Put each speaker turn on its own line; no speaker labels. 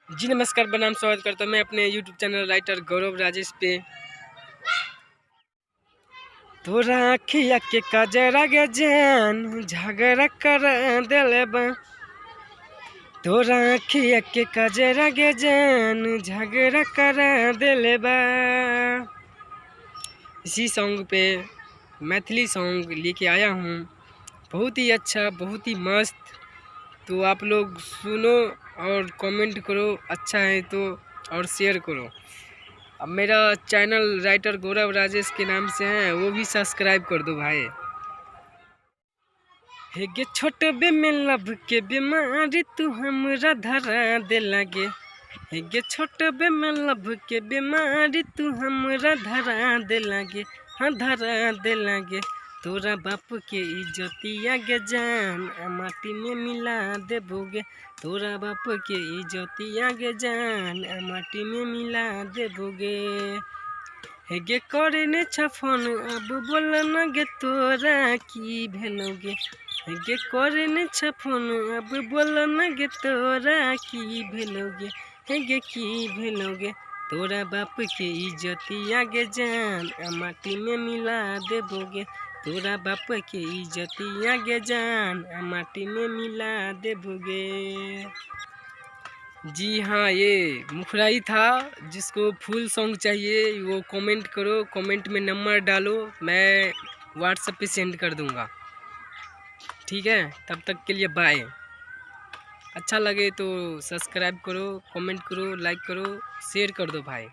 जी नमस्कार, बनाम स्वागत करता हूँ मैं अपने यूट्यूब चैनल राइटर गौरव राजेश पे। तोरा अखिया के कजरा गे जान झगड़ा कर दिले बा। तोरा अखिया के कजरा गे जान झगड़ा कर दिले बा। इसी सॉन्ग पे मैथिली सॉन्ग लेके आया हूँ, बहुत ही अच्छा, बहुत ही मस्त। तो आप लोग सुनो और कमेंट करो, अच्छा है तो, और शेयर करो। अब मेरा चैनल राइटर गौरव राजेश के नाम से है, वो भी सब्सक्राइब कर दो भाई। हे गे छोट बे में लब के बीमारी तू हमरा धरा दे लगे। हे गे छोट बे में लब के बीमारी तू हमरा धरा दे लगे। हाँ धरा दे लगे। तोरा बाप के इज्जतिया गे जान माटी में मिला देबोगे। तोरा बाप के इज्जतिया गे जान माटी में मिला देबोगे। हे गे करे ने छफन अब बोल न गे तोरा की भेलोगे। हे गे करे ने छफन अब बोल न गे तोरा की भेलोगे। हे गे की भेलोगे। तोरा बाप के इज्जतिया गे जान माटी में मिला देबोगे। तोरा बाप के इज्जतिया गे जान माटी में मिला देबोगे। जी हाँ, ये मुखराई था। जिसको फुल सॉन्ग चाहिए वो कमेंट करो, कमेंट में नंबर डालो, मैं व्हाट्सएप पे सेंड कर दूंगा। ठीक है, तब तक के लिए बाय। अच्छा लगे तो सब्सक्राइब करो, कमेंट करो, लाइक करो, शेयर कर दो भाई।